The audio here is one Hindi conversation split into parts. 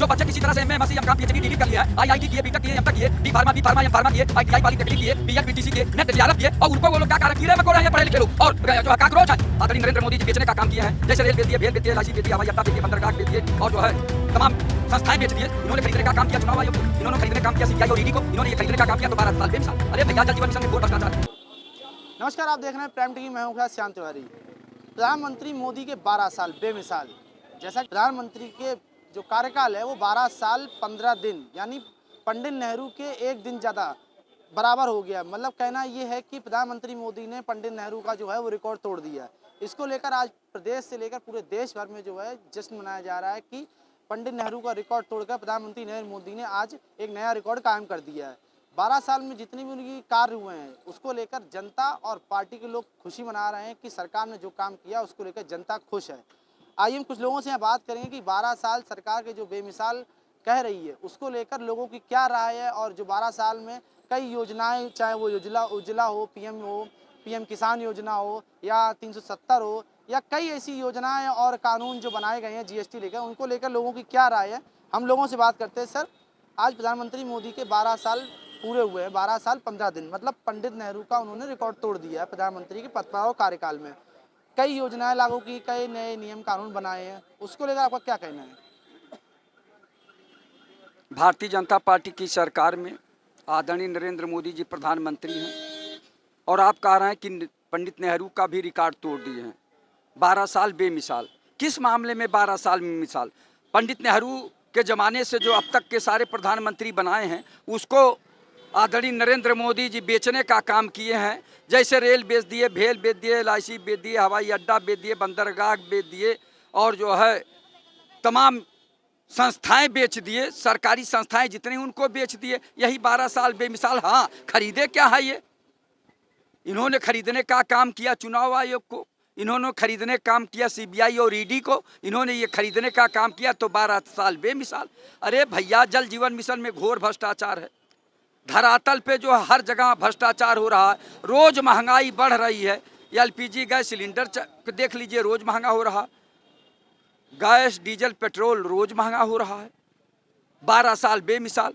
जो बच्चे किसी तरह से MA, MSc, MCom, PhD degree कर लिया है, आईआईटी किए, बीटेक किए, एमटेक किए, D pharma, B pharma, M pharma किए, आईटीआई पॉलिटेक्निक किए, बीएड, बीटीसी किए, नेट जेआरएफ किए, और उनको वो लोग क्या कारण कीड़े मकोड़े हैं, पढ़े लिखे लोग और जो है काकरोच है। आदरणीय नरेंद्र मोदी जी बेचने का काम किए हैं, जैसे रेल बेच दिए, भेल बेच दिए, एलआईसी बेच दिया, हवाई अड्डा बेच दिया, बंदरगाह बेच दिए, और जो है तमाम संस्थाएं बेच दिए। इन्होंने खरीदने का काम किया चुनाव आयोग को, इन्होंने खरीदने का काम किया सीबीआई और ईडी को, इन्होंने ये खरीदने का काम किया तो 12 साल बेमिसाल। अरे भैया, जल जीवन मिशन में घोर भ्रष्टाचार। नमस्कार, आप देख रहे हैं प्राइम टीवी, मैं हूं श्याम तिवारी। प्रधानमंत्री मोदी के 12 साल बेमिसाल। जैसा प्रधानमंत्री के जो कार्यकाल है वो 12 साल 15 दिन, यानी पंडित नेहरू के एक दिन ज़्यादा बराबर हो गया। मतलब कहना ये है कि प्रधानमंत्री मोदी ने पंडित नेहरू का जो है वो रिकॉर्ड तोड़ दिया है। इसको लेकर आज प्रदेश से लेकर पूरे देश भर में जो है जश्न मनाया जा रहा है कि पंडित नेहरू का रिकॉर्ड तोड़कर प्रधानमंत्री नरेंद्र मोदी ने आज एक नया रिकॉर्ड कायम कर दिया है। 12 साल में जितने भी उनकी कार्य हुए हैं उसको लेकर जनता और पार्टी के लोग खुशी मना रहे हैं कि सरकार ने जो काम किया उसको लेकर जनता खुश है। आइए हम कुछ लोगों से यहाँ बात करेंगे कि 12 साल सरकार के जो बेमिसाल कह रही है उसको लेकर लोगों की क्या राय है, और जो 12 साल में कई योजनाएं, चाहे वो उज्ज्वला हो, पीएम किसान योजना हो या 370 हो, या कई ऐसी योजनाएं और कानून जो बनाए गए हैं जीएसटी लेकर, उनको लेकर लोगों की क्या राय है, हम लोगों से बात करते हैं। सर, आज प्रधानमंत्री मोदी के 12 साल पूरे हुए हैं, 12 साल 15 दिन, मतलब पंडित नेहरू का उन्होंने रिकॉर्ड तोड़ दिया है प्रधानमंत्री के पद और कार्यकाल में। कई योजनाएं लागू की, कई नए नियम कानून बनाए हैं, उसको लेकर आपका क्या कहना है? भारतीय जनता पार्टी की सरकार में आदरणीय नरेंद्र मोदी जी प्रधानमंत्री हैं और आप कह रहे हैं कि पंडित नेहरू का भी रिकॉर्ड तोड़ दिए हैं। 12 साल बेमिसाल। किस मामले में 12 साल में मिसाल? पंडित नेहरू के ज़माने से जो अब तक के सारे प्रधानमंत्री बनाए हैं उसको आदरणीय नरेंद्र मोदी जी बेचने का काम किए हैं। जैसे रेल बेच दिए, भेल बेच दिए, एलआईसी बेच दिए, हवाई अड्डा बेच दिए, बंदरगाह बेच दिए, और जो है तमाम संस्थाएं बेच दिए, सरकारी संस्थाएं जितनी उनको बेच दिए। यही 12 साल बेमिसाल। हाँ, खरीदे क्या है ये? इन्होंने खरीदने का काम किया चुनाव आयोग को, इन्होंने खरीदने का काम किया सीबीआई और ईडी को, इन्होंने ये खरीदने का काम किया तो 12 साल बेमिसाल। अरे भैया, जल जीवन मिशन में घोर भ्रष्टाचार है। धरातल पे जो हर जगह भ्रष्टाचार हो रहा है। रोज महंगाई बढ़ रही है। एलपीजी गैस सिलेंडर देख लीजिए, रोज महंगा हो रहा। गैस, डीजल, पेट्रोल रोज महंगा हो रहा है। 12 साल बेमिसाल।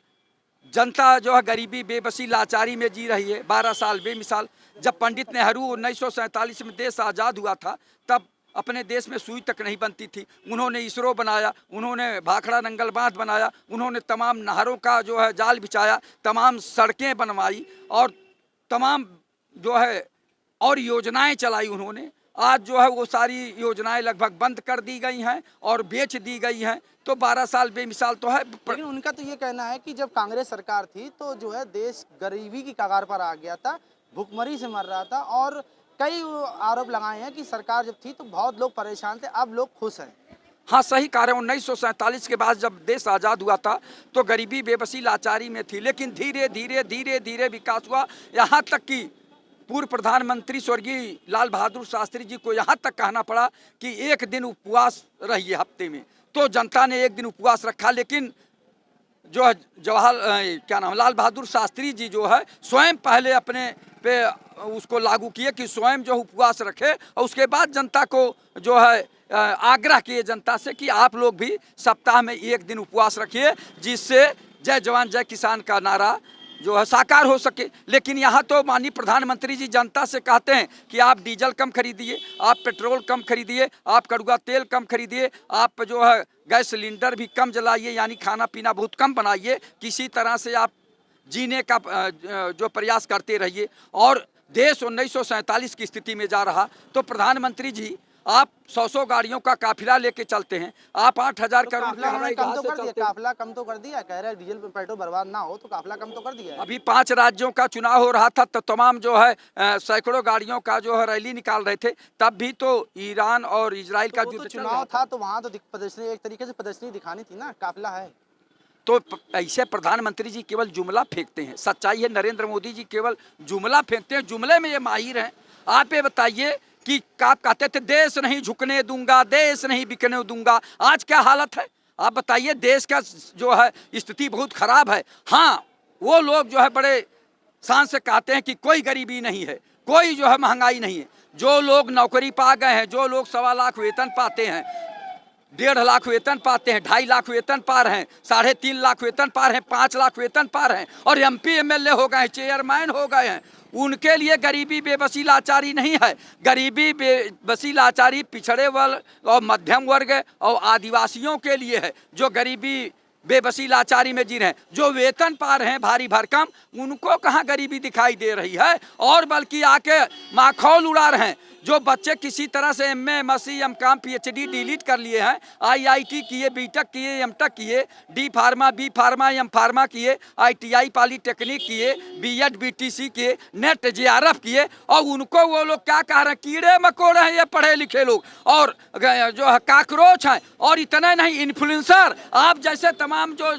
जनता जो है गरीबी, बेबसी, लाचारी में जी रही है। 12 साल बेमिसाल। जब पंडित नेहरू 1947 में देश आज़ाद हुआ था तब अपने देश में सुई तक नहीं बनती थी। उन्होंने इसरो बनाया, उन्होंने भाखड़ा नंगल बांध बनाया, उन्होंने तमाम नहरों का जो है जाल बिछाया, तमाम सड़कें बनवाई, और तमाम जो है और योजनाएं चलाई उन्होंने। आज जो है वो सारी योजनाएं लगभग बंद कर दी गई हैं और बेच दी गई हैं। तो 12 साल बेमिसाल तो है। लेकिन उनका तो ये कहना है कि जब कांग्रेस सरकार थी तो जो है देश गरीबी की कगार पर आ गया था, भुखमरी से मर रहा था, और कई आरोप लगाए हैं कि सरकार जब थी तो बहुत लोग परेशान थे, अब लोग खुश हैं। हाँ, सही कह रहे हैं। 1947 के बाद जब देश आज़ाद हुआ था तो गरीबी, बेबसी, लाचारी में थी, लेकिन धीरे धीरे धीरे धीरे विकास हुआ। यहाँ तक कि पूर्व प्रधानमंत्री स्वर्गीय लाल बहादुर शास्त्री जी को यहाँ तक कहना पड़ा कि एक दिन उपवास रहिए हफ्ते में। तो जनता ने एक दिन उपवास रखा, लेकिन जो है लाल बहादुर शास्त्री जी जो है स्वयं पहले अपने पे उसको लागू किए कि स्वयं जो उपवास रखे, और उसके बाद जनता को जो है आग्रह किए जनता से कि आप लोग भी सप्ताह में एक दिन उपवास रखिए, जिससे जय जवान जय किसान का नारा जो है साकार हो सके। लेकिन यहाँ तो माननीय प्रधानमंत्री जी जनता से कहते हैं कि आप डीजल कम खरीदिए, आप पेट्रोल कम खरीदिए, आप कड़ुआ तेल कम खरीदिए, आप जो है गैस सिलेंडर भी कम जलाइए, यानी खाना पीना बहुत कम बनाइए, किसी तरह से आप जीने का जो प्रयास करते रहिए। और देश 1947 की स्थिति में जा रहा। तो प्रधानमंत्री जी, आप 100 गाड़ियों का काफिला लेके चलते हैं, आप 8,000 करोड़ काफिला कम तो कर दिया, काफिला कम तो कर दिया, कह रहे डीजल पेट्रोल बर्बाद ना हो तो काफिला कम तो कर दिया है। अभी 5 राज्यों का चुनाव हो रहा था तो तमाम जो है सैकड़ों गाड़ियों का जो है रैली निकाल रहे थे। तब भी तो ईरान और इजराइल का युद्ध चुनाव था तो वहाँ तो प्रदर्शनी, एक तरीके से प्रदर्शनी दिखानी थी ना, काफिला है। तो ऐसे प्रधानमंत्री जी केवल जुमला फेंकते हैं। सच्चाई है, नरेंद्र मोदी जी केवल जुमला फेंकते हैं, जुमले में ये माहिर हैं। आप ये बताइए कि आप कहते थे देश नहीं झुकने दूंगा, देश नहीं बिकने दूंगा, आज क्या हालत है? आप बताइए, देश का जो है स्थिति बहुत खराब है। हाँ, वो लोग जो है बड़े शान से कहते हैं कि कोई गरीबी नहीं है, कोई जो है महंगाई नहीं है। जो लोग नौकरी पा गए हैं, जो लोग 1.25 लाख वेतन पाते हैं, 1.5 लाख वेतन पाते हैं, 2.5 लाख वेतन पा रहे हैं, 3.5 लाख वेतन पा रहे हैं, 5 लाख वेतन पा रहे हैं और MP MLA हो गए हैं, चेयरमैन हो गए हैं। उनके लिए गरीबी बेबसी लाचारी नहीं है। गरीबी बेबसी लाचारी पिछड़े वर्ग और मध्यम वर्ग और आदिवासियों के लिए है, जो गरीबी बेबसी लाचारी में जी रहे हैं। जो वेतन पा रहे हैं भारी भरकम, उनको कहाँ गरीबी दिखाई दे रही है, और बल्कि आके माखौल उड़ा रहे हैं। जो बच्चे किसी तरह से MA MSc MCom PhD delete कर लिए हैं, IIT किए, BTech किए, MTech किए, D pharma B pharma M pharma किए, ITI पॉलीटेक्निक किए, B.Ed BTC किए, नेट JRF किए, और उनको वो लोग क्या कह रहे हैं, कीड़े मकोड़े हैं ये पढ़े लिखे लोग, और जो है काकरोच हैं। और इतना नहीं, इन्फ्लुएंसर आप जैसे तमाम जो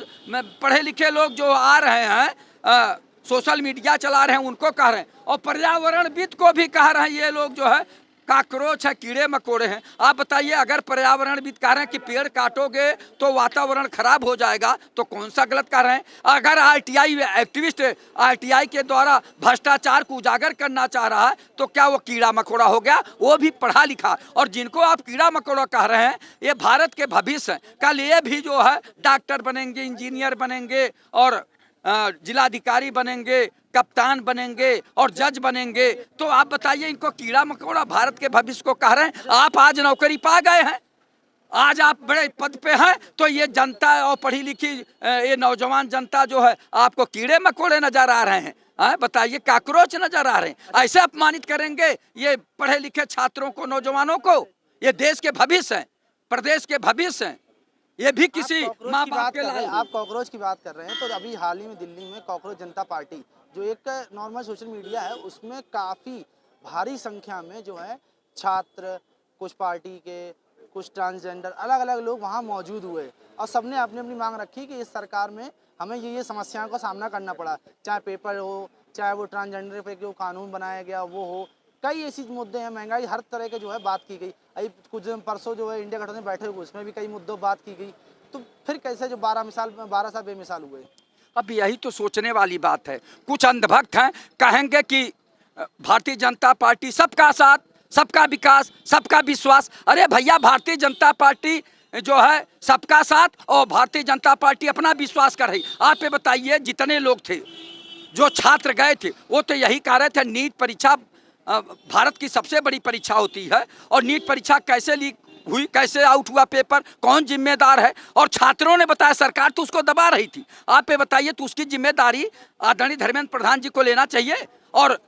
पढ़े लिखे लोग जो आ रहे हैं, सोशल मीडिया चला रहे हैं, उनको कह रहे हैं, और पर्यावरणविद को भी कह रहे हैं ये लोग जो है काकरोच है, कीड़े मकोड़े हैं। आप बताइए, अगर पर्यावरणविद कह रहे हैं कि पेड़ काटोगे तो वातावरण खराब हो जाएगा, तो कौन सा गलत कह रहे हैं? अगर RTI एक्टिविस्ट RTI के द्वारा भ्रष्टाचार को उजागर करना चाह रहा है, तो क्या वो कीड़ा मकोड़ा हो गया? वो भी पढ़ा लिखा। और जिनको आप कीड़ा मकोड़ा कह रहे हैं, ये भारत के भविष्य हैं। कल ये भी जो है डॉक्टर बनेंगे, इंजीनियर बनेंगे, और जिलाधिकारी बनेंगे, कप्तान बनेंगे और जज बनेंगे। तो आप बताइए, इनको कीड़ा मकोड़ा भारत के भविष्य को कह रहे हैं? आप आज नौकरी पा गए हैं, आज आप बड़े पद पे हैं, तो ये जनता और पढ़ी लिखी ये नौजवान जनता जो है आपको कीड़े मकोड़े नजर आ रहे हैं। बताइए, काकरोच नजर आ रहे हैं। ऐसे अपमानित करेंगे ये पढ़े लिखे छात्रों को, नौजवानों को? ये देश के भविष्य हैं, प्रदेश के भविष्य हैं। ये भी किसी माँ बाप के लाल। आप कॉकरोच की बात कर रहे हैं, तो अभी हाल ही में दिल्ली में कॉकरोच जनता पार्टी जो एक नॉर्मल सोशल मीडिया है, उसमें काफ़ी भारी संख्या में जो है छात्र, कुछ पार्टी के, कुछ ट्रांसजेंडर, अलग अलग लोग वहाँ मौजूद हुए, और सबने अपनी अपनी मांग रखी कि इस सरकार में हमें ये समस्याओं का सामना करना पड़ा, चाहे पेपर हो, चाहे वो ट्रांसजेंडर पे जो कानून बनाया गया वो हो। कई ऐसी मुद्दे हैं, महंगाई, हर तरह के जो है बात की गई। अभी कुछ दिन परसों जो है इंडिया गठबंधन में बैठे हुए, उसमें भी कई मुद्दों बात की गई। तो फिर कैसे जो 12 साल बेमिसाल हुए? अब यही तो सोचने वाली बात है। कुछ अंधभक्त हैं, कहेंगे कि भारतीय जनता पार्टी सबका साथ, सबका विकास, सबका विश्वास। अरे भैया, भारतीय जनता पार्टी जो है सबका साथ, और भारतीय जनता पार्टी अपना विश्वास कर रही। आप ये बताइए, जितने लोग थे, जो छात्र गए थे, वो तो यही कह रहे थे नीट परीक्षा भारत की सबसे बड़ी परीक्षा होती है, और नीट परीक्षा कैसे लीक हुई, कैसे आउट हुआ पेपर, कौन जिम्मेदार है? और छात्रों ने बताया सरकार तो उसको दबा रही थी। आप ये बताइए, तो उसकी जिम्मेदारी आदरणीय धर्मेंद्र प्रधान जी को लेना चाहिए, और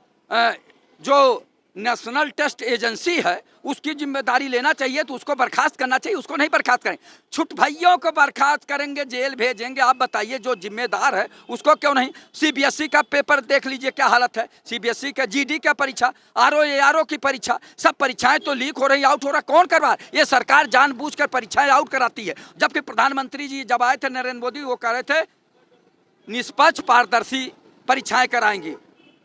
जो नेशनल टेस्ट एजेंसी है उसकी जिम्मेदारी लेना चाहिए, तो उसको बर्खास्त करना चाहिए। उसको नहीं बर्खास्त करें, छुट भइयों को बर्खास्त करेंगे, जेल भेजेंगे। आप बताइए, जो जिम्मेदार है उसको क्यों नहीं? CBSE का पेपर देख लीजिए क्या हालत है, CBSE का, GD का परीक्षा, RO ARO की परीक्षा, सब परीक्षाएं तो लीक हो रही, आउट हो रहा। कौन करवा? ये सरकार जानबूझकर परीक्षाएं आउट कराती है। जबकि प्रधानमंत्री जी जब आए थे, नरेंद्र मोदी, वो कह रहे थे निष्पक्ष पारदर्शी परीक्षाएं कराएंगे।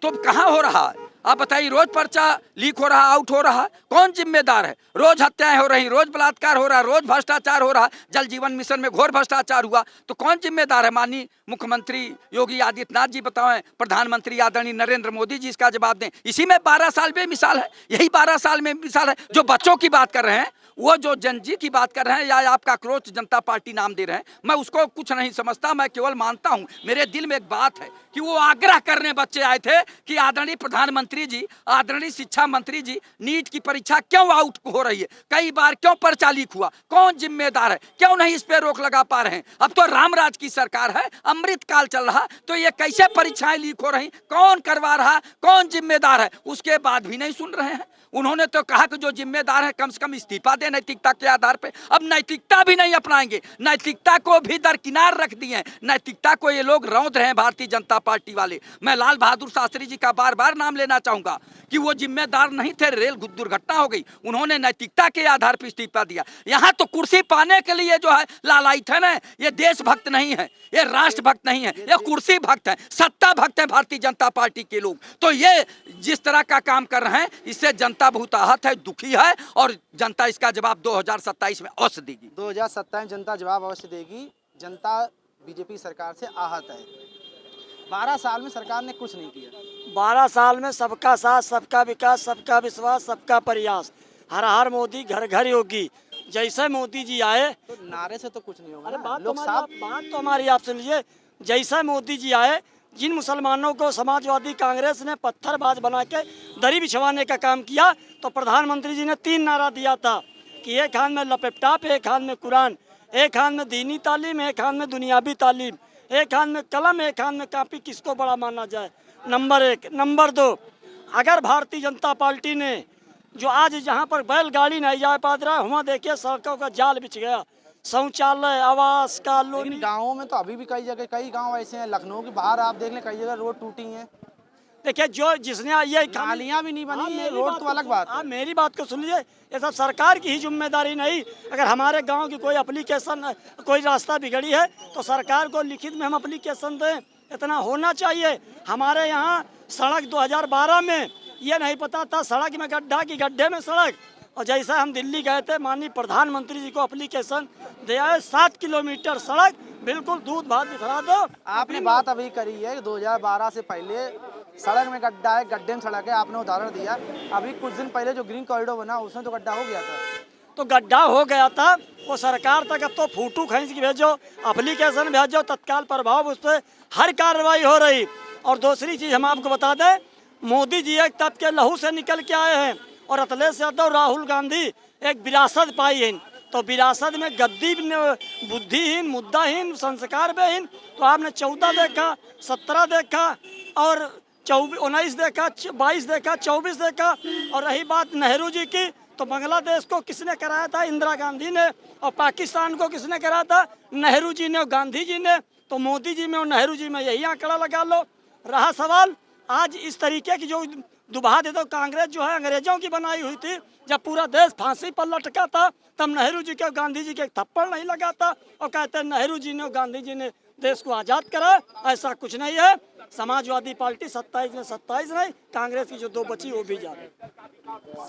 तो कहाँ हो रहा है? आप बताइए, रोज पर्चा लीक हो रहा, आउट हो रहा, कौन जिम्मेदार है? रोज हत्याएं हो रही, रोज बलात्कार हो रहा, रोज भ्रष्टाचार हो रहा, जल जीवन मिशन में घोर भ्रष्टाचार हुआ, तो कौन जिम्मेदार है? माननीय मुख्यमंत्री योगी आदित्यनाथ जी बताएं, प्रधानमंत्री आदरणीय नरेंद्र मोदी जी इसका जवाब दें। इसी में 12 साल बेमिसाल है, यही 12 साल में मिसाल है। जो बच्चों की बात कर रहे हैं, वो जो जनजी की बात कर रहे हैं, या आप काकरोच जनता पार्टी नाम दे रहे हैं, मैं उसको कुछ नहीं समझता। मैं केवल मानता हूं, मेरे दिल में एक बात है कि वो आग्रह करने बच्चे आए थे कि आदरणीय प्रधानमंत्री जी, आदरणीय शिक्षा मंत्री जी, नीट की परीक्षा क्यों आउट हो रही है, कई बार क्यों पर्चा लीक हुआ, कौन जिम्मेदार है? क्यों नहीं इस पे रोक लगा पा रहे हैं? अब तो रामराज की सरकार है, अमृत काल चल रहा, तो ये कैसे परीक्षाएं लीक हो रही, कौन करवा रहा, कौन जिम्मेदार है? उसके बाद भी नहीं सुन रहे हैं। उन्होंने तो कहा कि जो जिम्मेदार है कम से कम इस्तीफा दे नैतिकता के आधार पे। अब नैतिकता भी नहीं अपनाएंगे, नैतिकता को भी दरकिनार रख दिए हैं। नैतिकता को ये लोग रौंद रहे हैं, भारतीय जनता पार्टी वाले। मैं लाल बहादुर शास्त्री जी का बार बार नाम लेना चाहूंगा कि वो जिम्मेदार नहीं थे, रेल दुर्घटना हो गई, उन्होंने नैतिकता के आधार पर इस्तीफा दिया। यहाँ तो कुर्सी पाने के लिए जो है लालायित है ना, ये देशभक्त नहीं है, ये राष्ट्रभक्त नहीं है, ये कुर्सी भक्त है, सत्ता भक्त है भारतीय जनता पार्टी के लोग। तो ये जिस तरह का काम कर रहे हैं, इससे जनता बहुत आहत है, दुखी है, और जनता इसका जवाब 2027 में अवश्य देगी। 2027 जनता जवाब अवश्य देगी। जनता बीजेपी सरकार से आहत है। 12 साल में सरकार ने कुछ नहीं किया। 12 साल में सबका साथ, सबका विकास, सबका विश्वास, सबका प्रयास, हर हर मोदी, घर घर योगी, जैसे मोदी जी आए, तो नारे से तो कुछ नहीं होगा अरे ना। बात लोग तो साफ बात तो हमारी आप सुन लीजिए। जैसे मोदी जी आए, जिन मुसलमानों को समाजवादी कांग्रेस ने पत्थरबाज बना के दरी बिछवाने का काम किया, तो प्रधानमंत्री जी ने 3 नारा दिया था कि एक हाथ में लैपटॉप, एक हाथ में कुरान, एक हाथ में दीनी तालीम, एक हाथ में दुनियावी तालीम, एक हाथ में कलम, एक हाथ में कापी, किसको बड़ा माना जाए। नंबर 1। नंबर 2, अगर भारतीय जनता पार्टी ने जो आज जहाँ पर बैलगाड़ी नहीं जा पा रहा, वहाँ देखिए सड़कों का जाल बिछ गया, शौचालय, आवास, कॉलोनी। लेकिन गाँवों में तो अभी भी कई जगह, कई गांव ऐसे हैं, लखनऊ के बाहर आप देख लें कई जगह रोड टूटी हैं, देखिए जो जिसने ये नालियां भी नहीं बनी आप है, मेरी रोड बात तो को अलग सुन- बात है। आप मेरी बात को सुन लीजिए, ये सब सरकार की ही जिम्मेदारी नहीं। अगर हमारे गांव की कोई एप्लीकेशन, कोई रास्ता बिगड़ी है, तो सरकार को लिखित में हम एप्लीकेशन दें, इतना होना चाहिए। हमारे यहाँ सड़क 2012 में ये नहीं पता था सड़क में गड्ढा की गड्ढे में सड़क, और जैसा हम दिल्ली गए थे, माननीय प्रधानमंत्री जी को एप्लीकेशन दिया है, 7 किलोमीटर सड़क बिल्कुल दूध भात बिखरा दो। आपने बात अभी करी है कि 2012 से पहले सड़क में गड्ढा है, गड्ढे में सड़क है, आपने उदाहरण दिया। अभी कुछ दिन पहले जो ग्रीन कॉरिडोर बना उसमें तो गड्ढा हो गया था। तो गड्ढा हो गया था, वो सरकार तक अब तो फोटो खींच के भेजो, एप्लीकेशन भेजो, तत्काल प्रभाव उस पर हर कार्रवाई हो रही। और दूसरी चीज़ हम आपको बता दें, मोदी जी एक तब के लहू से निकल के आए हैं, और अखिलेश यादव, राहुल गांधी एक विरासत पाई है। तो विरासत में गद्दी, बुद्धिहीन, मुद्दाहीन, संस्कार बेहीन। तो आपने 14 देखा, 17 देखा, और 19 देखा, 22 देखा, 24 देखा। और रही बात नेहरू जी की, तो बांग्लादेश को किसने कराया था? इंदिरा गांधी ने। और पाकिस्तान को किसने कराया था? नेहरू जी ने और गांधी जी ने। तो मोदी जी में और नेहरू जी में यही आंकड़ा लगा लो। रहा सवाल आज इस तरीके की जो दुबा दे, तो कांग्रेस जो है अंग्रेजों की बनाई हुई थी। जब पूरा देश फांसी पर लटका था, तब नेहरू जी के और गांधी जी के एक थप्पड़ नहीं लगा था, और कहते हैं नेहरू जी ने और गांधी जी ने देश को आज़ाद करा। ऐसा कुछ नहीं है। समाजवादी पार्टी 27 में 27 नहीं, कांग्रेस की जो 2 बची वो भी जा रही।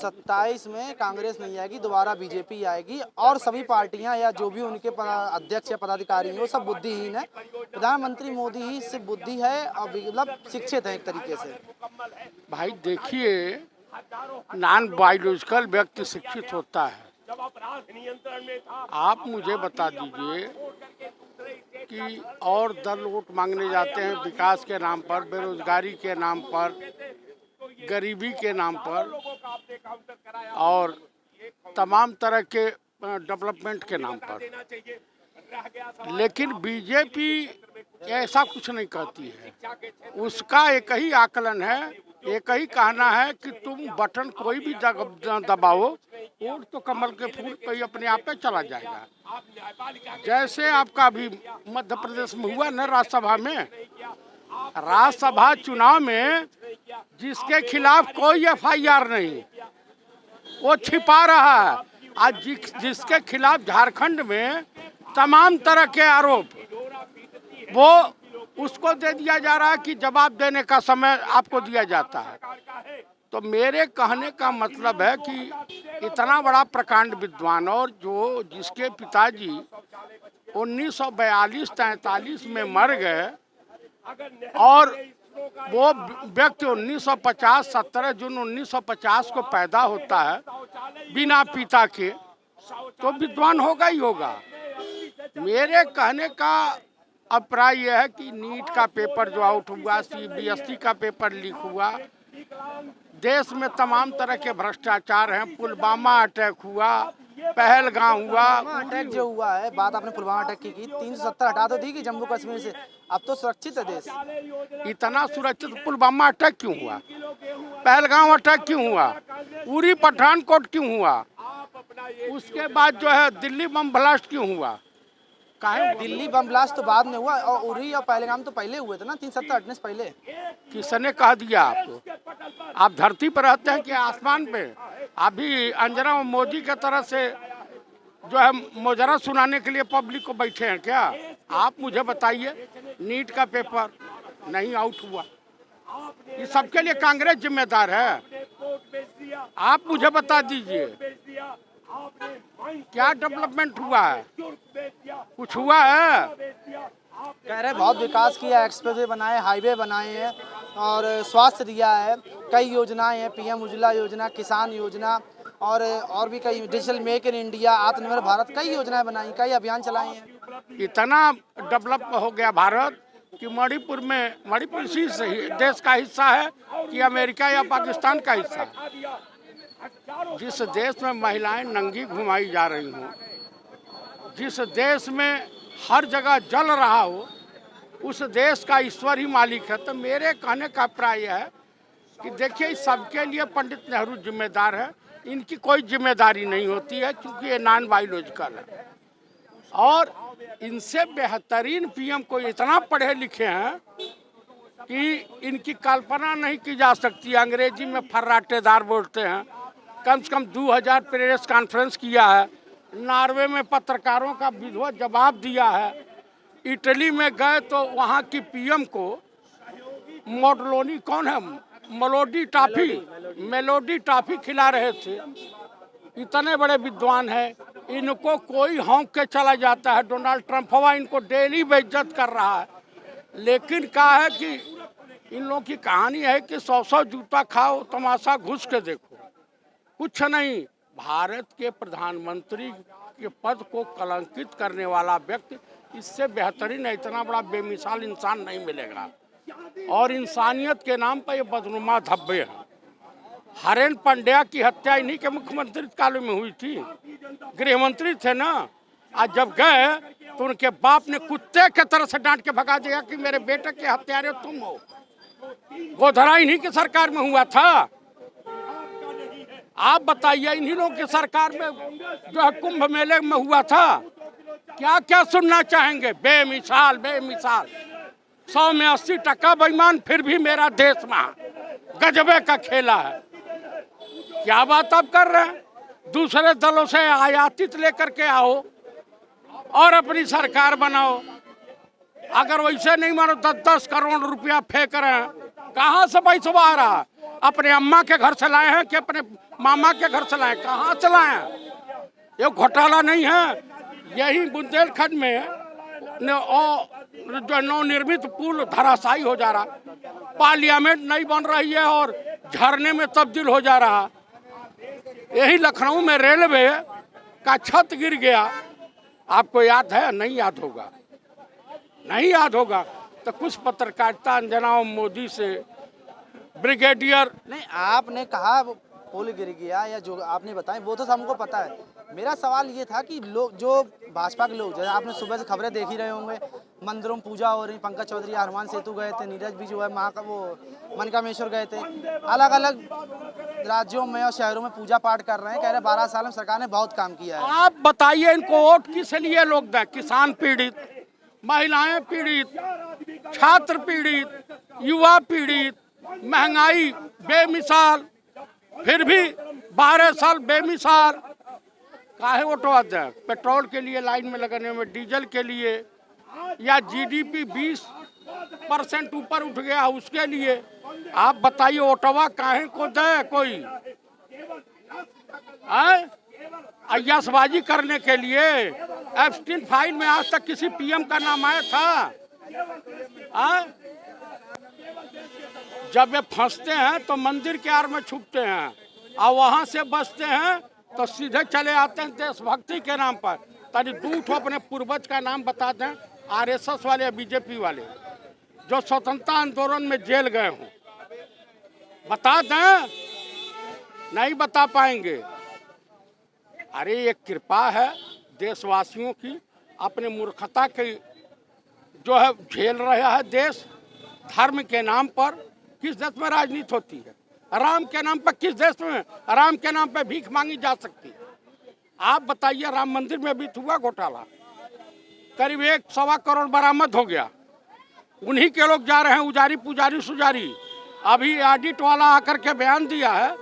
27 में कांग्रेस नहीं आएगी, दोबारा बीजेपी आएगी, और सभी पार्टियां या जो भी उनके अध्यक्ष या पदाधिकारी हैं वो सब बुद्धिहीन है। प्रधानमंत्री मोदी ही सिर्फ बुद्धि है और मतलब शिक्षित है एक तरीके से। भाई देखिए, नॉन बायोलॉजिकल व्यक्ति शिक्षित होता है। आप मुझे बता दीजिए कि और दल वोट मांगने जाते हैं विकास के नाम पर, बेरोजगारी के नाम पर, गरीबी के नाम पर, और तमाम तरह के डेवलपमेंट के नाम पर। लेकिन बीजेपी ऐसा कुछ नहीं कहती है। उसका एक ही आकलन है, एक ही कहना है कि तुम बटन कोई भी दबाओ, वोट तो कमल के फूल पे ही अपने आप पे चला जाएगा। जैसे आपका अभी मध्य प्रदेश में हुआ न, राज्यसभा में, राज्यसभा चुनाव में जिसके खिलाफ कोई FIR नहीं, वो छिपा रहा है। आज जिसके खिलाफ झारखंड में तमाम तरह के आरोप, वो उसको दे दिया जा रहा है कि जवाब देने का समय आपको दिया जाता है। तो मेरे कहने का मतलब है कि इतना बड़ा प्रकांड विद्वान, और जो जिसके पिताजी 1942-43 में मर गए, और वो व्यक्ति 1950 17 जून 1950 को पैदा होता है बिना पिता के, तो विद्वान होगा ही होगा। मेरे कहने का अभिप्राय यह है कि नीट का पेपर जो आउट हुआ, CBSE का पेपर लीक हुआ, देश में तमाम तरह के भ्रष्टाचार हैं, पुलवामा अटैक हुआ, पहलगाम हुआ। अटैक जो हुआ है, बात आपने पुलवामा अटैक की 370 हटा तो दी कि जम्मू कश्मीर से, अब तो सुरक्षित है देश। इतना सुरक्षित पुलवामा अटैक क्यों हुआ? पहलगाम अटैक क्यों हुआ? उरी पठानकोट क्यों हुआ? उसके बाद जो है दिल्ली बम ब्लास्ट क्यों हुआ? दिल्ली बम ब्लास्ट तो बाद में हुआ, और उरी और पहलगाम तो पहले हुए थे ना, 370 हटने से पहले। किसने कह दिया आपको? आप धरती पर रहते हैं कि आसमान पे? अभी अंजना मोदी के तरह से जो है मोजरा सुनाने के लिए पब्लिक को बैठे हैं क्या? आप मुझे बताइए, नीट का पेपर नहीं आउट हुआ, ये सबके लिए कांग्रेस जिम्मेदार है? आप मुझे बता दीजिए क्या डेवलपमेंट हुआ है? कुछ हुआ है? कह रहे बहुत विकास किया, एक्सप्रेसवे बनाए, हाईवे बनाए हैं, और स्वास्थ्य दिया है, कई योजनाएं हैं, PM उज्ज्वला योजना, किसान योजना, और भी कई डिजिटल मेक इन इंडिया, आत्मनिर्भर भारत, कई योजनाएं बनाई, कई अभियान चलाए हैं। इतना डेवलप हो गया भारत कि मणिपुर इसी से ही देश का हिस्सा है कि अमेरिका या पाकिस्तान का हिस्सा है। जिस देश में महिलाएं नंगी घुमाई जा रही हों, जिस देश में हर जगह जल रहा हो, उस देश का ईश्वर ही मालिक है। तो मेरे कहने का अभिप्राय है कि देखिए, इस सबके लिए पंडित नेहरू जिम्मेदार है, इनकी कोई जिम्मेदारी नहीं होती है, क्योंकि ये नॉन बायोलॉजिकल है। और इनसे बेहतरीन पीएम को इतना पढ़े लिखे हैं कि इनकी कल्पना नहीं की जा सकती। अंग्रेजी में फर्राटेदार बोलते हैं। कम से कम 2000 प्रेस कॉन्फ्रेंस किया है, नॉर्वे में पत्रकारों का विधिवत जवाब दिया है, इटली में गए तो वहाँ की पीएम को मोडलोनी कौन है, मेलोडी टॉफी खिला रहे थे। इतने बड़े विद्वान हैं, इनको कोई हौंक के चला जाता है। डोनाल्ड ट्रंप हवा इनको डेली बेइज्जत कर रहा है। लेकिन क्या है कि इन लोगों की कहानी है कि 100 जूता खाओ, तमाशा घुस के देखो, कुछ नहीं। भारत के प्रधानमंत्री के पद को कलंकित करने वाला व्यक्ति इससे बेहतरीन है, इतना बड़ा बेमिसाल इंसान नहीं मिलेगा। और इंसानियत के नाम पर ये बदनुमा धब्बे हैं। हरेन पंड्या की हत्या इन्हीं के मुख्यमंत्री काल में हुई थी, गृह मंत्री थे ना। आज जब गए तो उनके बाप ने कुत्ते के तरह से डांट के भगा दिया कि मेरे बेटे के हत्यारे तुम हो। गोधरा इन्हीं की सरकार में हुआ था। आप बताइए, इन्हीं लोगों की सरकार में जो है कुंभ मेले में हुआ था। क्या क्या सुनना चाहेंगे? बेमिसाल 100 में 80% बेईमान, फिर भी मेरा देश में गजबे का खेला है। क्या बात आप कर रहे हैं? दूसरे दलों से आयातित लेकर के आओ और अपनी सरकार बनाओ। अगर वैसे नहीं मानो 10-10 करोड़ रुपया फेंक रहे हैं, कहाँ से पैसा आ रहा है? अपने अम्मा के घर से लाए हैं कि अपने मामा के घर से लाए? कहाँ से लाए हैं? ये घोटाला नहीं है। यही बुंदेलखंड में जो नवनिर्मित पुल धराशायी हो जा रहा, पार्लियामेंट नहीं बन रही है और झरने में तब्दील हो जा रहा। यही लखनऊ में रेलवे का छत गिर गया, आपको याद है? नहीं याद होगा, नहीं याद होगा। तो कुछ पत्रकारिता अंजनाओं मोदी से ब्रिगेडियर नहीं, आपने कहा पुल गिर गया या जो आपने बताया वो तो हमको पता है। मेरा सवाल ये था कि लोग, जो भाजपा के लोग, जैसे आपने सुबह से खबरें देख ही रहे होंगे, मंदिरों में पूजा हो रही, पंकज चौधरी हनुमान सेतु गए थे, नीरज भी जो है वहाँ का वो मनकामेश्वर गए थे, अलग अलग राज्यों में और शहरों में पूजा पाठ कर रहे हैं, कह रहे 12 साल में सरकार ने बहुत काम किया है। आप बताइए, इनको वोट किस लिए लोग दें? किसान पीड़ित, महिलाएं पीड़ित, छात्र पीड़ित, युवा पीड़ित, महंगाई बेमिसाल, फिर भी 12 साल बेमिसाल। काहे वोटवाद है? पेट्रोल के लिए लाइन में लगने में, डीजल के लिए, या जीडीपी 20% ऊपर उठ गया उसके लिए। आप बताइए, वोटवा काहे को दे कोई? अय्यासबाजी करने के लिए। एप्स्टीन फाइल में आज तक किसी पीएम का नाम आया था? जब ये फंसते हैं तो मंदिर के आड़ में छुपते हैं और वहां से बचते हैं तो सीधे चले आते हैं देशभक्ति के नाम पर। ताकि दूठ अपने पूर्वज का नाम बता दें, आरएसएस वाले या बीजेपी वाले जो स्वतंत्रता आंदोलन में जेल गए हों, बता दें? नहीं बता पाएंगे। अरे ये कृपा है देशवासियों की, अपने मूर्खता की जो है झेल रहा है देश। धर्म के नाम पर किस देश में राजनीति होती है? राम के नाम पर किस देश में? राम के नाम पर भीख मांगी जा सकती है? आप बताइए, राम मंदिर में भी हुआ घोटाला, करीब 1.25 करोड़ बरामद हो गया। उन्हीं के लोग जा रहे हैं, उजारी पुजारी सुजारी। अभी ऑडिट वाला आकर के बयान दिया है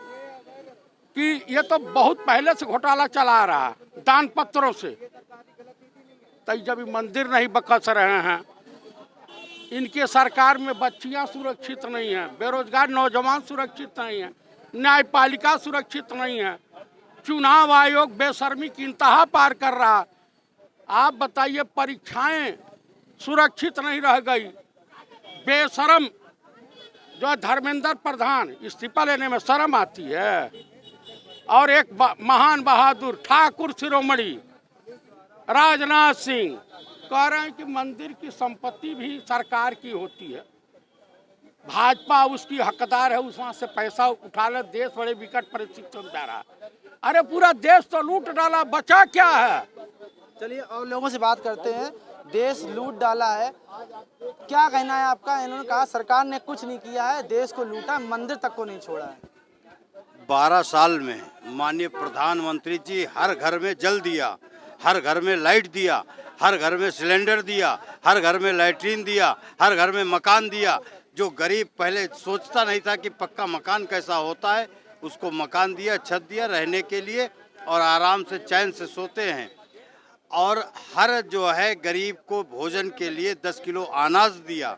कि ये तो बहुत पहले से घोटाला चला आ रहा है दान पत्रों से। तो जब मंदिर नहीं बकस रहे हैं, इनके सरकार में बच्चियां सुरक्षित नहीं हैं, बेरोजगार नौजवान सुरक्षित नहीं हैं, न्यायपालिका सुरक्षित नहीं है, चुनाव आयोग बेशर्मी की इंतहा पार कर रहा। आप बताइए, परीक्षाएं सुरक्षित नहीं रह गई। बेशरम जो धर्मेंद्र प्रधान, इस्तीफा लेने में शर्म आती है। और एक महान बहादुर ठाकुर शिरोमणि राजनाथ सिंह कह रहे हैं कि मंदिर की संपत्ति भी सरकार की होती है, भाजपा उसकी हकदार है, उस वहाँ से पैसा उठा ले, देश बड़े विकट परिस्थिति में जा रहा है। अरे पूरा देश तो लूट डाला, बचा क्या है? चलिए और लोगों से बात करते हैं। देश लूट डाला है, क्या कहना है आपका? इन्होंने कहा सरकार ने कुछ नहीं किया है, देश को लूटा, मंदिर तक को नहीं छोड़ा है। 12 साल में माननीय प्रधानमंत्री जी हर घर में जल दिया, हर घर में लाइट दिया, हर घर में सिलेंडर दिया, हर घर में लैट्रीन दिया, हर घर में मकान दिया। जो गरीब पहले सोचता नहीं था कि पक्का मकान कैसा होता है, उसको मकान दिया, छत दिया रहने के लिए, और आराम से चैन से सोते हैं। और हर जो है गरीब को भोजन के लिए 10 किलो अनाज दिया।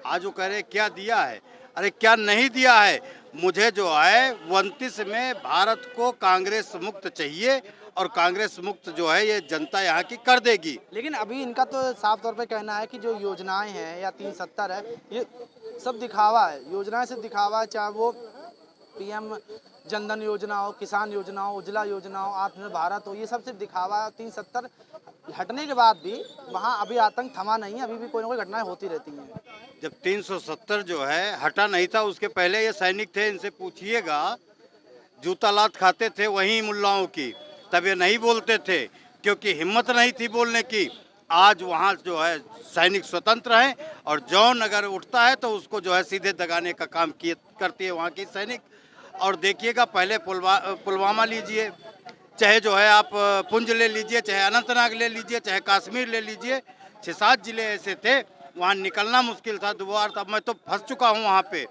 आज वो कह रहे क्या दिया है? अरे क्या नहीं दिया है? मुझे जो है 29 में भारत को कांग्रेस मुक्त चाहिए, और कांग्रेस मुक्त जो है ये जनता यहाँ की कर देगी। लेकिन अभी इनका तो साफ तौर पे कहना है कि जो योजनाएं हैं या 370 है, ये सब दिखावा है। योजनाएं से दिखावा है, चाहे वो पीएम जनधन योजना हो, किसान योजना हो, उज्ज्वला योजना हो, आत्मनिर्भर भारत हो, ये सब सिर्फ दिखावा है। 370 हटने के बाद भी वहाँ अभी आतंक थमा नहीं है, अभी भी कोई ना कोई घटनाएं होती रहती हैं। जब 370 जो है हटा नहीं था, उसके पहले ये सैनिक थे, इनसे पूछिएगा, जूता लात खाते थे वहीं मुल्लाओं की, तब ये नहीं बोलते थे क्योंकि हिम्मत नहीं थी बोलने की। आज वहाँ जो है सैनिक स्वतंत्र हैं, और जौन अगर उठता है तो उसको जो है सीधे दगाने का काम करती है वहाँ की सैनिक। और देखिएगा, पहले पुलवामा लीजिए, चाहे जो है आप पुंछ ले लीजिए, चाहे अनंतनाग ले लीजिए, चाहे कश्मीर ले लीजिए, 6-7 जिले ऐसे थे वहाँ निकलना मुश्किल था, दोबार था। मैं तो फंस चुका हूँ वहाँ पे,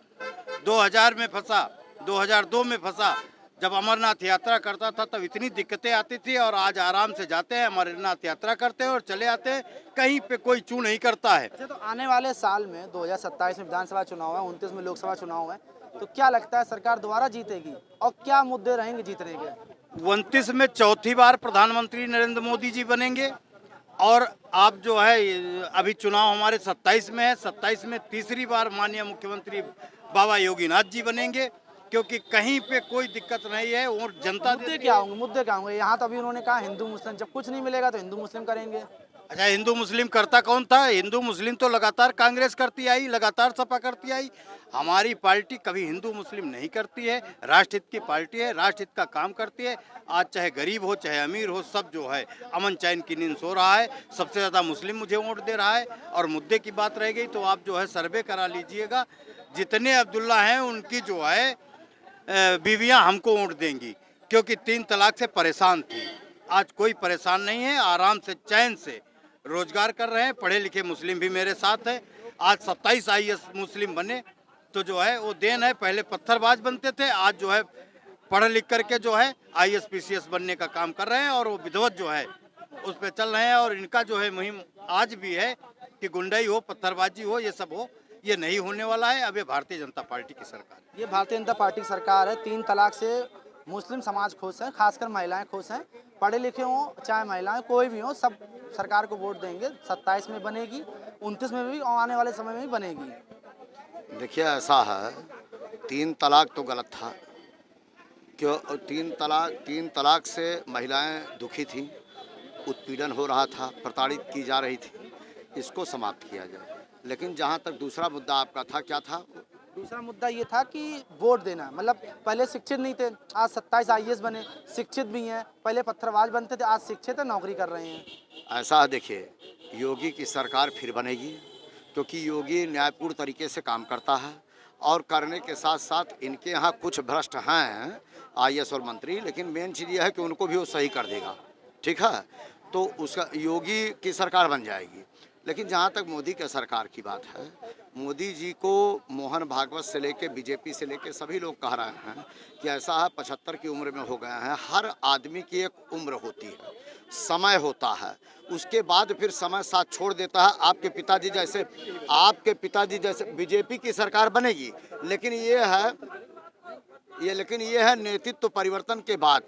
2000 में फंसा, 2002 में फंसा। जब अमरनाथ यात्रा करता था तब इतनी दिक्कतें आती थी, और आज आराम से जाते हैं, अमरनाथ यात्रा करते हैं और चले आते हैं, कहीं पे कोई चू नहीं करता है। अच्छा, तो आने वाले साल में 2027 में विधानसभा चुनाव है, 29 में लोकसभा चुनाव है, तो क्या लगता है सरकार दोबारा जीतेगी और क्या मुद्दे रहेंगे जीतने के? 29 में चौथी बार प्रधानमंत्री नरेंद्र मोदी जी बनेंगे, और आप जो है अभी चुनाव हमारे 27 में है, 27 में तीसरी बार माननीय मुख्यमंत्री बाबा योगीनाथ जी बनेंगे, क्योंकि कहीं पे कोई दिक्कत नहीं है। और जनता मुद्दे क्या होंगे? यहाँ तो अभी उन्होंने कहा हिंदू मुस्लिम, जब कुछ नहीं मिलेगा तो हिंदू मुस्लिम करेंगे। अच्छा, हिंदू मुस्लिम करता कौन था? हिंदू मुस्लिम तो लगातार कांग्रेस करती आई, लगातार सपा करती आई। हमारी पार्टी कभी हिंदू मुस्लिम नहीं करती है, राष्ट्रहित की पार्टी है, राष्ट्रहित का काम करती है। आज चाहे गरीब हो चाहे अमीर हो, सब जो है अमन चैन की नींद सो रहा है। सबसे ज़्यादा मुस्लिम मुझे वोट दे रहा है। और मुद्दे की बात रह गई तो आप जो है सर्वे करा लीजिएगा, जितने अब्दुल्ला हैं उनकी जो है बीवियाँ हमको वोट देंगी, क्योंकि 3 तलाक से परेशान थी। आज कोई परेशान नहीं है, आराम से चैन से रोजगार कर रहे हैं। पढ़े लिखे मुस्लिम भी मेरे साथ है। आज 27 IAS मुस्लिम बने तो जो है वो देन है। पहले पत्थरबाज बनते थे, आज जो है पढ़ लिख करके जो है IAS PCS बनने का काम कर रहे हैं, और वो विधिवत जो है उस पर चल रहे हैं। और इनका जो है मुहिम आज भी है कि गुंडाई हो, पत्थरबाजी हो, ये सब हो, ये नहीं होने वाला है। अब ये भारतीय जनता पार्टी की सरकार है। ये भारतीय जनता पार्टी की सरकार है। 3 तलाक से मुस्लिम समाज खुश है, खासकर महिलाएं खुश हैं। पढ़े लिखे हों चाहे महिलाएं, कोई भी हो, सब सरकार को वोट देंगे। 27 में बनेगी, 29 में भी, और आने वाले समय में भी बनेगी। देखिए, ऐसा है, 3 तलाक तो गलत था। क्यों? 3 तलाक से महिलाएं दुखी थीं, उत्पीड़न हो रहा था, प्रताड़ित की जा रही थी। इसको समाप्त किया जाए। लेकिन जहाँ तक दूसरा मुद्दा आपका था, क्या था? दूसरा मुद्दा ये था कि वोट देना, मतलब पहले शिक्षित नहीं थे, आज 27 IAS बने, शिक्षित भी हैं। पहले पत्थरबाज बनते थे, आज शिक्षित है, नौकरी कर रहे हैं। ऐसा है, देखिए, योगी की सरकार फिर बनेगी, क्योंकि योगी न्यायपूर्ण तरीके से काम करता है, और करने के साथ साथ इनके यहाँ कुछ भ्रष्ट हैं IAS और मंत्री, लेकिन मेन चीज़ यह है कि उनको भी वो सही कर देगा। ठीक है, तो उसका योगी की सरकार बन जाएगी। लेकिन जहाँ तक मोदी के सरकार की बात है, मोदी जी को मोहन भागवत से लेके बीजेपी से लेके सभी लोग कह रहे हैं कि ऐसा है 75 की उम्र में हो गए हैं। हर आदमी की एक उम्र होती है, समय होता है, उसके बाद फिर समय साथ छोड़ देता है। आपके पिताजी जैसे बीजेपी की सरकार बनेगी, लेकिन ये है नेतृत्व परिवर्तन के बाद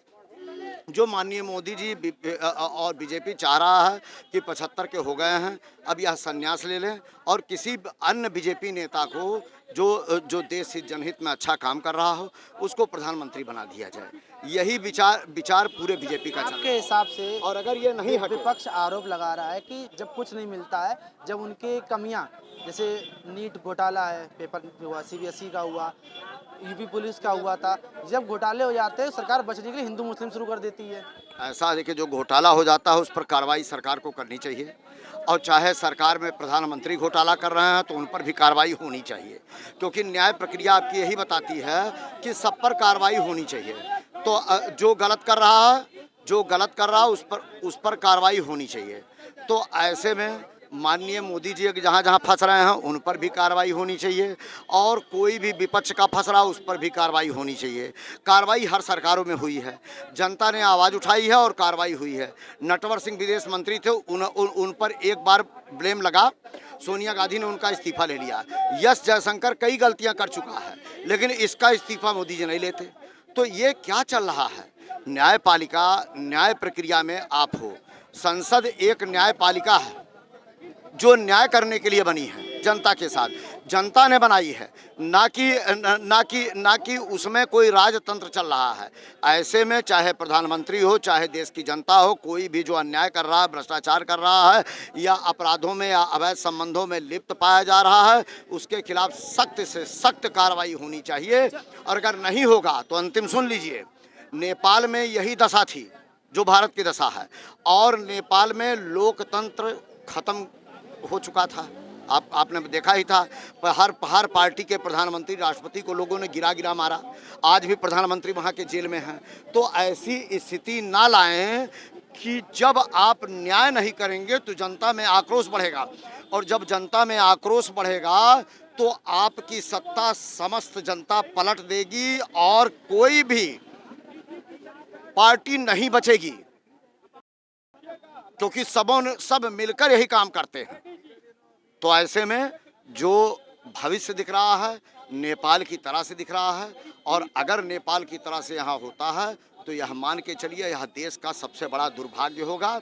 जो माननीय मोदी जी और बीजेपी चाह रहा है कि 75 के हो गए हैं, अब यह संन्यास ले लें, और किसी अन्य बीजेपी नेता को जो देश हित जनहित में अच्छा काम कर रहा हो, उसको प्रधानमंत्री बना दिया जाए। यही विचार पूरे बीजेपी का चल रहा आपके है। हिसाब से और अगर ये नहीं हटे, विपक्ष आरोप लगा रहा है कि जब कुछ नहीं मिलता है, जब उनके कमियां जैसे नीट घोटाला है, पेपर हुआ, सीबीएसई का हुआ, यूपी पुलिस का हुआ था, जब घोटाले हो जाते हैं सरकार बचने के लिए हिंदू मुस्लिम शुरू कर देती है। ऐसा देखिए जो घोटाला हो जाता है उस पर कार्रवाई सरकार को करनी चाहिए, और चाहे सरकार में प्रधानमंत्री घोटाला कर रहे हैं तो उन पर भी कार्रवाई होनी चाहिए, क्योंकि न्याय प्रक्रिया आपकी यही बताती है कि सब पर कार्रवाई होनी चाहिए। तो जो गलत कर रहा है उस पर कार्रवाई होनी चाहिए। तो ऐसे में माननीय मोदी जी जहाँ जहाँ फंस रहे हैं उन पर भी कार्रवाई होनी चाहिए, और कोई भी विपक्ष का फंस रहा उस पर भी कार्रवाई होनी चाहिए। कार्रवाई हर सरकारों में हुई है, जनता ने आवाज़ उठाई है और कार्रवाई हुई है। नटवर सिंह विदेश मंत्री थे, उन पर एक बार ब्लेम लगा, सोनिया गांधी ने उनका इस्तीफा ले लिया। एस जयशंकर कई गलतियां कर चुका है, लेकिन इसका इस्तीफा मोदी जी नहीं लेते। तो ये क्या चल रहा है? न्यायपालिका न्याय प्रक्रिया में आप हो, संसद एक न्यायपालिका है जो न्याय करने के लिए बनी है, जनता के साथ जनता ने बनाई है, ना कि उसमें कोई राजतंत्र चल रहा है। ऐसे में चाहे प्रधानमंत्री हो, चाहे देश की जनता हो, कोई भी जो अन्याय कर रहा है, भ्रष्टाचार कर रहा है या अपराधों में या अवैध संबंधों में लिप्त पाया जा रहा है, उसके खिलाफ सख्त से सख्त कार्रवाई होनी चाहिए। और अगर नहीं होगा तो अंतिम सुन लीजिए, नेपाल में यही दशा थी जो भारत की दशा है, और नेपाल में लोकतंत्र खत्म हो चुका था। आपने देखा ही था, हर पार्टी के प्रधानमंत्री राष्ट्रपति को लोगों ने गिरा मारा। आज भी प्रधानमंत्री वहाँ के जेल में हैं। तो ऐसी स्थिति ना लाएं कि जब आप न्याय नहीं करेंगे तो जनता में आक्रोश बढ़ेगा, और जब जनता में आक्रोश बढ़ेगा तो आपकी सत्ता समस्त जनता पलट देगी और कोई भी पार्टी नहीं बचेगी, क्योंकि सब मिलकर यही काम करते हैं। तो ऐसे में जो भविष्य दिख रहा है नेपाल की तरह से दिख रहा है, और अगर नेपाल की तरह से यहाँ होता है तो यह मान के चलिए यह देश का सबसे बड़ा दुर्भाग्य होगा।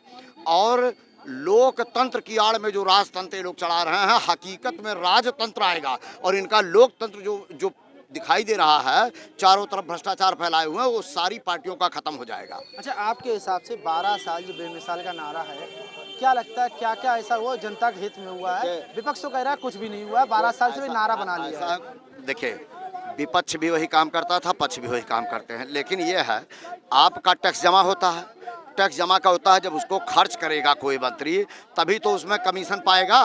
और लोकतंत्र की आड़ में जो राजतंत्र ये लोग चला रहे हैं, हकीकत में राजतंत्र आएगा, और इनका लोकतंत्र जो दिखाई दे रहा है, चारों तरफ भ्रष्टाचार फैलाए हुए हैं, वो सारी पार्टियों का खत्म हो जाएगा। अच्छा, आपके हिसाब से 12 साल जो बेमिसाल का नारा है, क्या लगता है क्या क्या ऐसा हुआ जनता के हित में हुआ है? विपक्ष तो कह रहा है कुछ भी नहीं हुआ है, 12 साल से भी नारा बना लिया है। देखिए, विपक्ष भी वही काम करता था, पक्ष भी वही काम करते हैं, लेकिन ये है आपका टैक्स जमा होता है, टैक्स जमा का होता है, जब उसको खर्च करेगा कोई मंत्री तभी तो उसमें कमीशन पाएगा,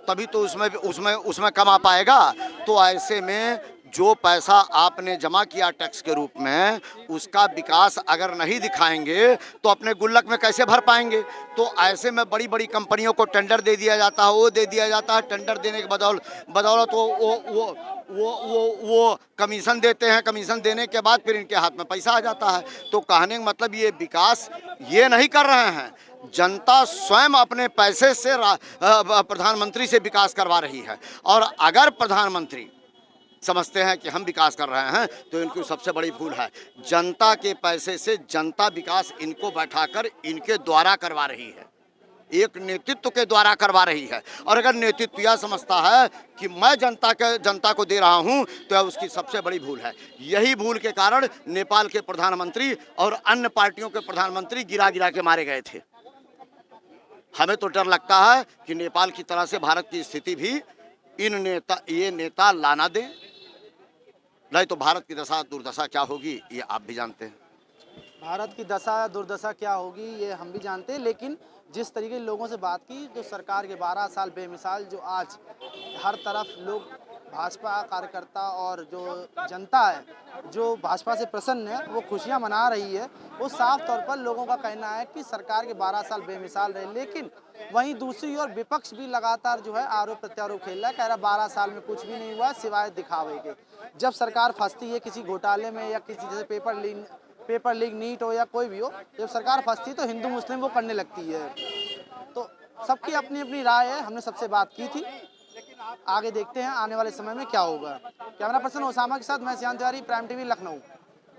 तभी तो उसमें कमा पाएगा। तो ऐसे में जो पैसा आपने जमा किया टैक्स के रूप में, उसका विकास अगर नहीं दिखाएंगे तो अपने गुल्लक में कैसे भर पाएंगे? तो ऐसे में बड़ी बड़ी कंपनियों को टेंडर दे दिया जाता है, वो दे दिया जाता है, टेंडर देने के बदौलत वो कमीशन देते हैं, कमीशन देने के बाद फिर इनके हाथ में पैसा आ जाता है। तो कहने का मतलब ये विकास ये नहीं कर रहे हैं, जनता स्वयं अपने पैसे से प्रधानमंत्री से विकास करवा रही है। और अगर प्रधानमंत्री समझते हैं कि हम विकास कर रहे हैं तो इनकी सबसे बड़ी भूल है। जनता के पैसे से जनता विकास इनको बैठाकर इनके द्वारा करवा रही है, एक नेतृत्व के द्वारा करवा रही है। और अगर नेतृत्व यह समझता है कि मैं जनता को दे रहा हूं तो उसकी सबसे बड़ी भूल है। यही भूल के कारण नेपाल के प्रधानमंत्री और अन्य पार्टियों के प्रधानमंत्री गिरा के मारे गए थे। हमें तो डर लगता है कि नेपाल की तरह से भारत की स्थिति भी ये नेता लाना दें, नहीं तो भारत की दशा दुर्दशा क्या होगी ये आप भी जानते हैं। भारत की दशा दुर्दशा क्या होगी ये हम भी जानते हैं, लेकिन जिस तरीके के लोगों से बात की, जो सरकार के 12 साल बेमिसाल, जो आज हर तरफ लोग भाजपा कार्यकर्ता और जो जनता है जो भाजपा से प्रसन्न है वो खुशियां मना रही है, वो साफ तौर पर लोगों का कहना है कि सरकार के 12 साल बेमिसाल रहे। लेकिन वहीं दूसरी ओर विपक्ष भी लगातार जो है आरोप प्रत्यारोप खेल रहा है, कह रहा 12 साल में कुछ भी नहीं हुआ सिवाय दिखावे के। जब सरकार फंसती है किसी घोटाले में या किसी जैसे पेपर लीक नीट हो या कोई भी हो, जब सरकार फंसती है तो हिंदू मुस्लिम वो करने लगती है। तो सबकी अपनी अपनी राय है, हमने सबसे बात की थी, आगे देखते हैं आने वाले समय में क्या होगा। कैमरा पर्सन ओसामा के साथ मैं श्याम तिवारी, प्राइम टीवी, लखनऊ।